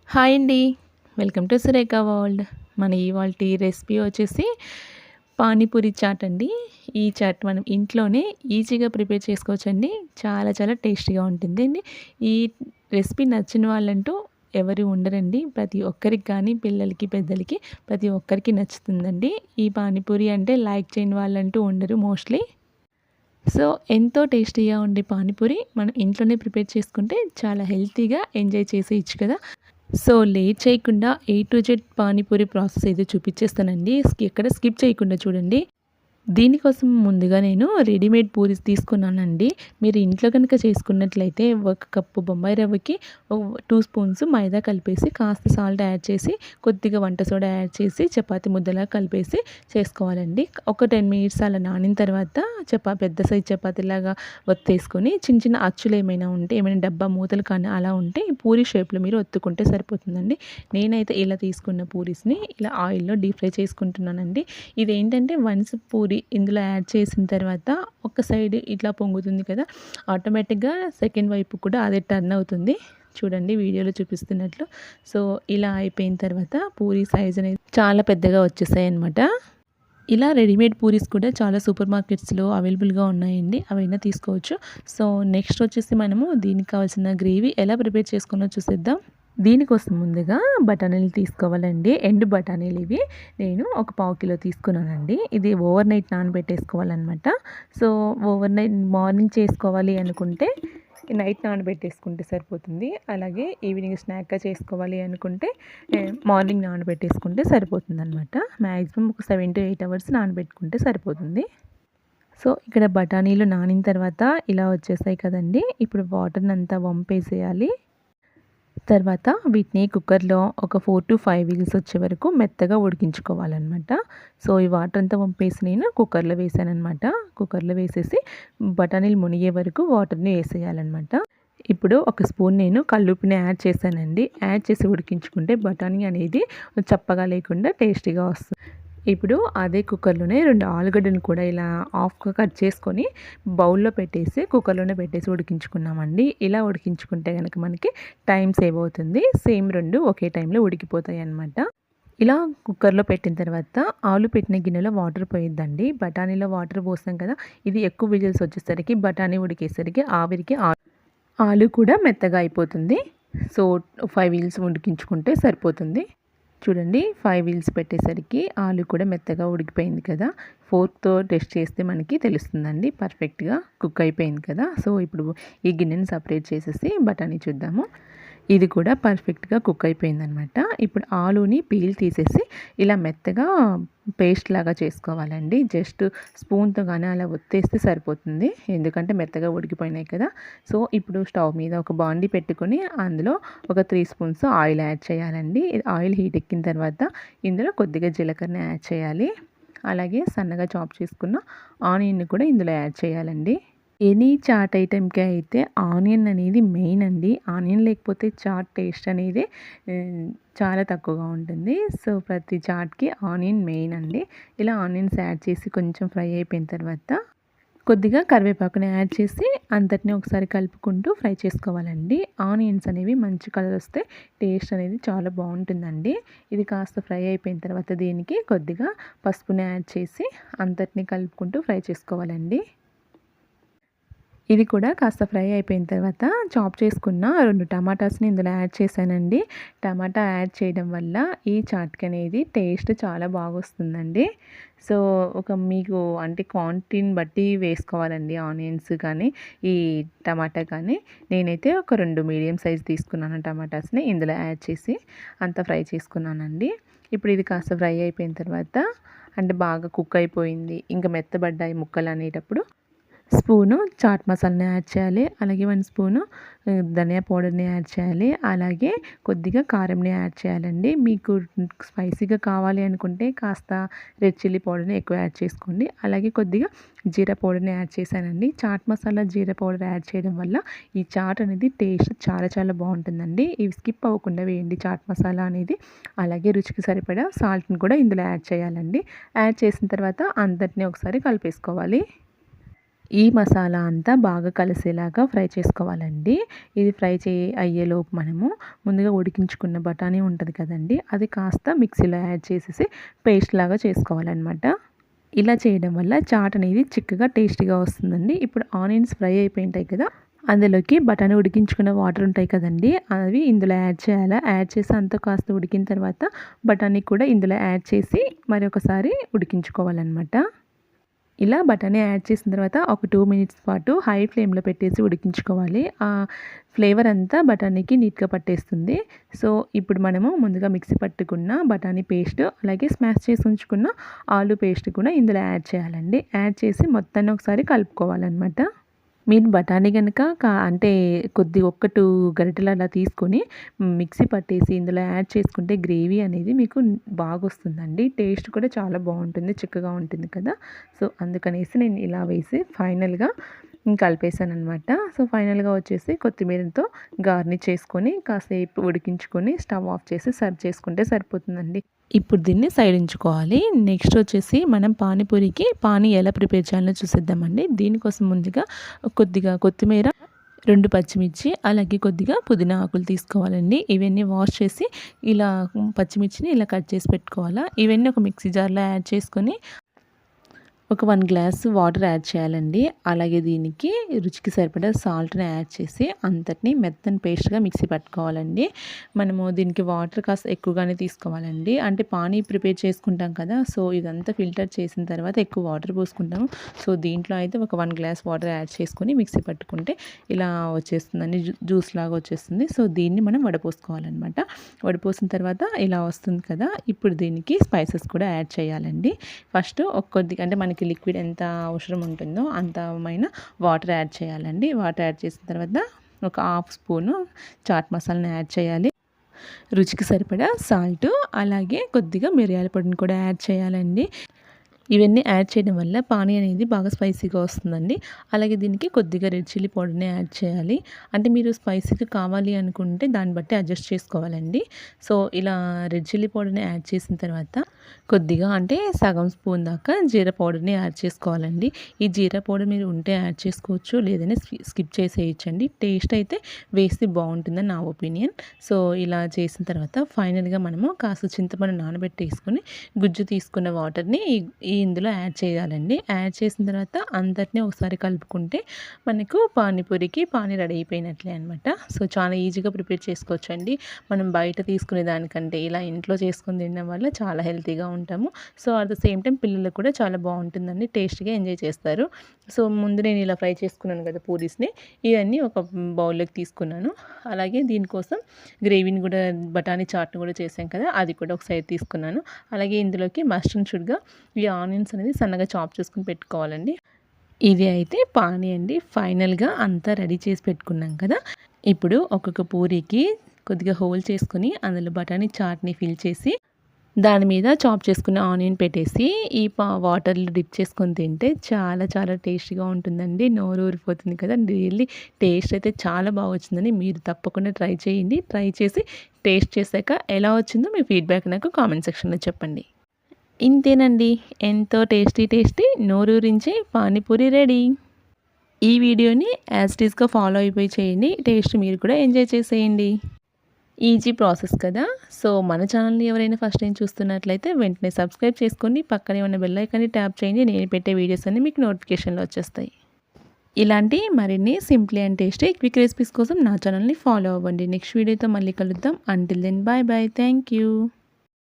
Hi అండి. Welcome to Surekha world. మన ఇవాల్టి రెసిపీ వచ్చేసి పానీపూరి చాట్ అండి. ఈ చాట్ మనం ఇంట్లోనే ఈజీగా ప్రిపేర్ చేసుకోవచ్చండి. చాలా చాలా టేస్టీగా ఉంటుందండి. ఈ రెసిపీ నచ్చిన వాళ్ళంటూ ఎవరు ఉండరండి. ప్రతి ఒక్కరికి కానీ పిల్లలకి, పెద్దలకి ప్రతి ఒక్కరికి నచ్చుతుందండి. ఈ పానీపూరి అంటే లైక్ చేయని వాళ్ళంటూ ఉండరు మోస్ట్‌లీ. సో, ఎంతో టేస్టీగా ఉండే పానీపూరి మనం ఇంట్లోనే ప్రిపేర్ చేసుకుంటే చాలా హెల్తీగా ఎంజాయ్ చేసేయొచ్చు కదా! సో, లేట్ చేయకుండా A to Z panipuri process అయితే చూపిచ్చేస్తానండి. ఎక్కడ స్కిప్ చేయకుండా చూడండి. దీనికోసం ముందుగా నేను రెడీమేడ్ పూరీస్ తీసుకున్నానండి. మీరు ఇంట్లో కనుక చేసుకున్నట్లయితే ఒక కప్పు బొంబాయి రవ్వకి 2 స్పూన్స్ మైదా కలిపేసి కాస్త సాల్ట్ యాడ్ చేసి కొద్దిగా వంట సోడా యాడ్ చేసి చపాతీ ముద్దలా కలిపేసి చేసుకోవాలండి. ఒక 10 మినిట్స్ అలా నానిన తర్వాత పెద్ద సైజ్ చపాతీలాగా ఒత్తేసుకొని చిన్న చిన్న అచ్చులు ఏమైనా ఉంటే ఏమైనా డబ్బా మూతలు కానీ అలా ఉంటే పూరి షేప్లో మీరు ఒత్తుకుంటే సరిపోతుందండి. నేనైతే ఇలా తీసుకున్న పూరీస్‌ని ఇలా ఆయిల్‌లో డీప్ ఫ్రై చేసుకుంటున్నానండి. ఇదేంటంటే వన్స్ పూరి ఇందులో యాడ్ చేసిన తర్వాత ఒక సైడ్ ఇట్లా పొంగుతుంది కదా, ఆటోమేటిక్గా సెకండ్ వైపు కూడా అదే టర్న్ అవుతుంది. చూడండి వీడియోలో చూపిస్తున్నట్లు. సో, ఇలా అయిపోయిన తర్వాత పూరి సైజ్ అనేది చాలా పెద్దగా వచ్చేసాయి అనమాట. ఇలా రెడీమేడ్ పూరీస్ కూడా చాలా సూపర్ మార్కెట్స్లో అవైలబుల్గా ఉన్నాయండి. అవైనా తీసుకోవచ్చు. సో, నెక్స్ట్ వచ్చేసి మనము దీనికి కావాల్సిన గ్రేవీ ఎలా ప్రిపేర్ చేసుకోవాలో చూసేద్దాం. దీనికోసం ముందుగా బఠానీలు తీసుకోవాలండి. ఎండు బఠానీలు ఇవి. నేను ఒక పావు కిలో తీసుకున్నానండి. ఇది ఓవర్ నైట్ నానబెట్టేసుకోవాలన్నమాట. సో, ఓవర్ నైట్ మార్నింగ్ చేసుకోవాలి అనుకుంటే నైట్ నానబెట్టేసుకుంటే సరిపోతుంది. అలాగే ఈవినింగ్ స్నాక్‌గా చేసుకోవాలి అనుకుంటే మార్నింగ్ నానబెట్టేసుకుంటే సరిపోతుందన్నమాట. మ్యాక్సిమం ఒక 7-8 అవర్స్ నానబెట్టుకుంటే సరిపోతుంది. సో, ఇక్కడ బఠానీలు నానిన తర్వాత ఇలా వచ్చేసాయి కదండీ! ఇప్పుడు వాటర్‌నంతా వంపేసేయాలి. తర్వాత వీటిని కుక్కర్‌లో ఒక 4-5 విజిల్స్ వచ్చే వరకు మెత్తగా ఉడికించుకోవాలన్నమాట. సో, ఈ వాటర్ అంతా వంపేసి నేను కుక్కర్‌లో వేసానన్నమాట. కుక్కర్‌లో వేసేసి బఠానీలు మునిగే వరకు వాటర్‌ని వేసేయాలన్నమాట. ఇప్పుడు ఒక స్పూన్ నేను కల్లుప్పిని యాడ్ చేశానండి. యాడ్ చేసి ఉడికించుకుంటే బఠానీ అనేది చప్పగా లేకుండా టేస్టీగా వస్తుంది. ఇప్పుడు అదే కుక్కర్‌లోనే 2 ఆలుగడ్డను కూడా ఇలా హాఫ్‌గా కట్ చేసుకొని బౌల్‌లో పెట్టేసి కుక్కర్‌లోనే పెట్టేసి ఉడికించుకున్నామండి. ఇలా ఉడికించుకుంటే గనక మనకి టైం సేవ్ అవుతుంది. సేమ్ 2 ఒకే టైంలో ఉడికిపోతాయన్నమాట. ఇలా కుక్కర్‌లో పెట్టిన తర్వాత ఆలు పెట్టిన గిన్నెలో వాటర్ పోయొద్దండి. బఠానీలో వాటర్ పోస్తాం కదా! ఇది ఎక్కువ విజిల్స్ వచ్చేసరికి బఠానీ ఉడికేసరికి ఆవిరికి ఆలు కూడా మెత్తగా అయిపోతుంది. సో, 5 విజిల్స్ ఉడికించుకుంటే సరిపోతుంది. చూడండి 5 విజిల్స్ పెట్టేసరికి ఆలు కూడా మెత్తగా ఉడికిపోయింది కదా! ఫోర్క్‌తో టెస్ట్ చేస్తే మనకి తెలుస్తుందండి. పర్ఫెక్ట్‌గా కుక్ అయిపోయింది కదా! సో, ఇప్పుడు ఈ గిన్నెని సెపరేట్ చేసేసి బఠానీ చూద్దాము. ఇది కూడా పర్ఫెక్ట్‌గా కుక్ అయిపోయిందనమాట. ఇప్పుడు ఆలుని పీల్ తీసేసి ఇలా మెత్తగా పేస్ట్ లాగా చేసుకోవాలండి. జస్ట్ స్పూన్‌తో గాని అలా ఒత్తేస్తే సరిపోతుంది. ఎందుకంటే మెత్తగా ఉడికిపోయినాయి కదా! సో, ఇప్పుడు స్టవ్ మీద ఒక బాండీ పెట్టుకొని అందులో ఒక 3 స్పూన్స్ ఆయిల్ యాడ్ చేయాలండి. ఆయిల్ హీట్ ఎక్కిన తర్వాత ఇందులో కొద్దిగా జీలకర్ర యాడ్ చేయాలి. అలాగే సన్నగా చాప్ చేసుకున్న ఆనియన్‌ని కూడా ఇందులో యాడ్ చేయాలండి. ఎనీ చాట్ ఐటెంకి అయితే ఆనియన్ అనేది మెయిన్ అండి. ఆనియన్ లేకపోతే చాట్ టేస్ట్ అనేది చాలా తక్కువగా ఉంటుంది. సో, ప్రతి చాట్‌కి ఆనియన్ మెయిన్ అండి. ఇలా ఆనియన్స్ యాడ్ చేసి కొంచెం ఫ్రై అయిపోయిన తర్వాత కొద్దిగా కరివేపాకుని యాడ్ చేసి అంతటిని ఒకసారి కలుపుకుంటూ ఫ్రై చేసుకోవాలండి. ఆనియన్స్ అనేవి మంచి కలర్ వస్తే టేస్ట్ అనేది చాలా బాగుంటుందండి. ఇది కాస్త ఫ్రై అయిపోయిన తర్వాత దీనికి కొద్దిగా పసుపుని యాడ్ చేసి అంతటిని కలుపుకుంటూ ఫ్రై చేసుకోవాలండి. ఇది కూడా కాస్త ఫ్రై అయిపోయిన తర్వాత చాప్ చేసుకున్న 2 టమాటాస్‌ని ఇందులో యాడ్ చేశానండి. టమాటా యాడ్ చేయడం వల్ల ఈ చాట్‌కి అనేది టేస్ట్ చాలా బాగొస్తుందండి. సో, మీకు అంటే క్వాంటిటీని బట్టి వేసుకోవాలండి ఆనియన్స్ కానీ, ఈ టమాటా కానీ. నేనైతే ఒక 2 మీడియం సైజ్ తీసుకున్నాను టమాటాస్‌ని ఇందులో యాడ్ చేసి అంతా ఫ్రై చేసుకున్నానండి. ఇప్పుడు ఇది కాస్త ఫ్రై అయిపోయిన తర్వాత అంటే బాగా కుక్ అయిపోయింది. ఇంకా మెత్తబడ్డాయి ముక్కలు అనేటప్పుడు స్పూను చాట్ మసాలాని యాడ్ చేయాలి. అలాగే 1 స్పూను ధనియా పౌడర్‌ని యాడ్ చేయాలి. అలాగే కొద్దిగా కారంని యాడ్ చేయాలండి. మీకు స్పైసీగా కావాలి అనుకుంటే కాస్త రెడ్ చిల్లీ పౌడర్‌ని ఎక్కువ యాడ్ చేసుకోండి. అలాగే కొద్దిగా జీరా పౌడర్‌ని యాడ్ చేశానండి. చాట్ మసాలా, జీరా పౌడర్ యాడ్ చేయడం వల్ల ఈ చాట్ అనేది టేస్ట్ చాలా చాలా బాగుంటుందండి. ఇవి స్కిప్ అవ్వకుండా వేయండి చాట్ మసాలా అనేది. అలాగే రుచికి సరిపడా సాల్ట్‌ని కూడా ఇందులో యాడ్ చేయాలండి. యాడ్ చేసిన తర్వాత అందరిని ఒకసారి కలిపేసుకోవాలి. ఈ మసాలా అంతా బాగా కలిసేలాగా ఫ్రై చేసుకోవాలండి. ఇది ఫ్రై అయ్యేలోపు మనము ముందుగా ఉడికించుకున్న బఠానీ ఉంటుంది కదండీ, అది కాస్త మిక్సీలో యాడ్ చేసేసి పేస్ట్ లాగా చేసుకోవాలన్నమాట. ఇలా చేయడం వల్ల చాట్ అనేది చిక్కగా టేస్టీగా వస్తుందండి. ఇప్పుడు ఆనియన్స్ ఫ్రై అయిపోయి ఉంటాయి కదా, అందులోకి బఠానీ ఉడికించుకున్న వాటర్ ఉంటాయి కదండీ, అవి ఇందులో యాడ్ చేయాలి. యాడ్ చేసి అంతా కాస్త ఉడికిన తర్వాత బఠానీ కూడా ఇందులో యాడ్ చేసి మరొకసారి ఉడికించుకోవాలన్నమాట. ఇలా బఠానీ యాడ్ చేసిన తర్వాత ఒక 2 మినిట్స్ పాటు హై ఫ్లేమ్లో పెట్టేసి ఉడికించుకోవాలి. ఆ ఫ్లేవర్ అంతా బఠానీకి నీట్గా పట్టేస్తుంది. సో ఇప్పుడు మనము ముందుగా మిక్సీ పట్టుకున్న బఠానీ పేస్ట్, అలాగే స్మాష్ చేసి ఉంచుకున్న ఆలు పేస్ట్ కూడా ఇందులో యాడ్ చేయాలండి. యాడ్ చేసి మొత్తాన్ని ఒకసారి కలుపుకోవాలన్నమాట. మీరు బఠానీ కనుక అంటే ఒక 2 గరిటెలు అలా తీసుకొని మిక్సీ పట్టేసి ఇందులో యాడ్ చేసుకుంటే గ్రేవీ అనేది మీకు బాగొస్తుందండి. టేస్ట్ కూడా చాలా బాగుంటుంది, చిక్కగా ఉంటుంది కదా. సో అందుకనేసి నేను ఇలా వేసి ఫైనల్గా కలిపేసానమాట. సో ఫైనల్గా వచ్చేసి కొత్తిమీరతో గార్నిష్ చేసుకొని కాసేపు ఉడికించుకొని స్టవ్ ఆఫ్ చేసి సర్వ్ చేసుకుంటే సరిపోతుందండి. ఇప్పుడు దీన్ని సైడ్ ఉంచుకోవాలి. నెక్స్ట్ వచ్చేసి మనం పానీ ఎలా ప్రిపేర్ చేయాలో చూసేద్దామండి. దీనికోసం ముందుగా కొద్దిగా కొత్తిమీర, 2 పచ్చిమిర్చి, అలాగే కొద్దిగా పుదీనా ఆకులు తీసుకోవాలండి. ఇవన్నీ వాష్ చేసి ఇలా పచ్చిమిర్చిని ఇలా కట్ చేసి పెట్టుకోవాలా. ఇవన్నీ ఒక మిక్సీ జార్లో యాడ్ చేసుకొని ఒక 1 గ్లాస్ వాటర్ యాడ్ చేయాలండి. అలాగే దీనికి రుచికి సరిపడా సాల్ట్ని యాడ్ చేసి అంతటిని మెత్తని పేస్ట్గా మిక్సీ పట్టుకోవాలండి. మనము దీనికి వాటర్ కాస్త ఎక్కువగానే తీసుకోవాలండి. అంటే పానీ ప్రిపేర్ చేసుకుంటాం కదా, సో ఇదంతా ఫిల్టర్ చేసిన తర్వాత ఎక్కువ వాటర్ పోసుకుంటాము. సో దీంట్లో అయితే ఒక 1 గ్లాస్ వాటర్ యాడ్ చేసుకొని మిక్సీ పట్టుకుంటే ఇలా వచ్చేస్తుందండి, జ్యూస్ లాగా వచ్చేస్తుంది. సో దీన్ని మనం వడపోసుకోవాలన్నమాట. వడపోసిన తర్వాత ఇలా వస్తుంది కదా, ఇప్పుడు దీనికి స్పైసెస్ కూడా యాడ్ చేయాలండి. ఫస్ట్ కొద్దిగా అంటే మనకి లిక్విడ్ ఎంత అవసరం ఉంటుందో అంతమైన వాటర్ యాడ్ చేయాలండి. వాటర్ యాడ్ చేసిన తర్వాత ఒక 1/2 స్పూను చాట్ మసాలాని యాడ్ చేయాలి. రుచికి సరిపడా సాల్ట్, అలాగే కొద్దిగా మిరియాల పొడిని కూడా యాడ్ చేయాలండి. ఇవన్నీ యాడ్ చేయడం వల్ల పానీ అనేది బాగా స్పైసీగా వస్తుందండి. అలాగే దీనికి కొద్దిగా రెడ్ చిల్లీ పౌడర్ని యాడ్ చేయాలి. అంటే మీరు స్పైసీగా కావాలి అనుకుంటే దాన్ని బట్టి అడ్జస్ట్ చేసుకోవాలండి. సో ఇలా రెడ్ చిల్లీ పౌడర్ని యాడ్ చేసిన తర్వాత కొద్దిగా అంటే సగం స్పూన్ దాకా జీరా పౌడర్ని యాడ్ చేసుకోవాలండి. ఈ జీరా పౌడర్ మీరు ఉంటే యాడ్ చేసుకోవచ్చు, లేదని స్కిప్ చేసేయచ్చండి. టేస్ట్ అయితే వేస్తే బాగుంటుందని నా ఒపీనియన్. సో ఇలా చేసిన తర్వాత ఫైనల్గా మనము కాస్త చింతపండు నానబెట్టేసుకొని గుజ్జు తీసుకున్న వాటర్ని ఇందులో యాడ్ చేయాలండి. యాడ్ చేసిన తర్వాత అందరినీ ఒకసారి కలుపుకుంటే మనకు పానీ రెడీ అయిపోయినట్లే అనమాట. సో చాలా ఈజీగా ప్రిపేర్ చేసుకోవచ్చు అండి. మనం బయట తీసుకునే దానికంటే ఇలా ఇంట్లో చేసుకుని తినడం వల్ల చాలా హెల్తీగా ఉంటాము. So at the same time పిల్లలకు కూడా చాలా బాగుంటుందండి, టేస్ట్గా ఎంజాయ్ చేస్తారు. సో ముందు నేను ఇలా ఫ్రై చేసుకున్నాను కదా పూరీస్ని, ఇవన్నీ ఒక బౌల్లోకి తీసుకున్నాను. అలాగే దీనికోసం గ్రేవీని కూడా బఠానీ చాట్ని కూడా చేసాం కదా, అది కూడా ఒక సైడ్ తీసుకున్నాను. అలాగే ఇందులోకి మస్ట్ అండ్ షుడ్గా ఈ ఆనియన్స్ అనేది సన్నగా చాప్ చేసుకుని పెట్టుకోవాలండి. ఇది అయితే పానీ అండి. ఫైనల్గా అంతా రెడీ చేసి పెట్టుకున్నాం కదా, ఇప్పుడు ఒక్కొక్క పూరీకి కొద్దిగా హోల్ చేసుకొని అందులో బఠానీ చాట్ని ఫిల్ చేసి దాని మీద చాప్ చేసుకున్న ఆనియన్ పెట్టేసి ఈ వాటర్లో డిప్ చేసుకొని తింటే చాలా చాలా టేస్టీగా ఉంటుందండి. నోరు ఊరిపోతుంది కదా. రియల్లీ టేస్ట్ అయితే చాలా బాగా వచ్చిందని మీరు తప్పకుండా ట్రై చేయండి. ట్రై చేసి టేస్ట్ చేశాక ఎలా వచ్చిందో మీ ఫీడ్బ్యాక్ నాకు కామెంట్ సెక్షన్లో చెప్పండి. ఇంతేనండి, ఎంతో టేస్టీ నోరూరించే పానీపూరి రెడీ. ఈ వీడియోని యాజ్ ఇట్ ఈస్గా ఫాలో అయిపోయి చేయండి. టేస్ట్ మీరు కూడా ఎంజాయ్ చేసేయండి. ఈజీ ప్రాసెస్ కదా. సో మన ఛానల్ని ఎవరైనా ఫస్ట్ టైం చూస్తున్నట్లయితే వెంటనే సబ్స్క్రైబ్ చేసుకోండి. పక్కనే ఉన్న బెల్ ఐకాన్ని ట్యాప్ చేయండి. నేను పెట్టే వీడియోస్ అన్నీ మీకు నోటిఫికేషన్లో వచ్చేస్తాయి. ఇలాంటి మరిన్ని simply and tasty quick recipes కోసం నా ఛానల్ని ఫాలో అవ్వండి. నెక్స్ట్ వీడియోతో మళ్ళీ కలుద్దాం. Until then bye bye. Thank you.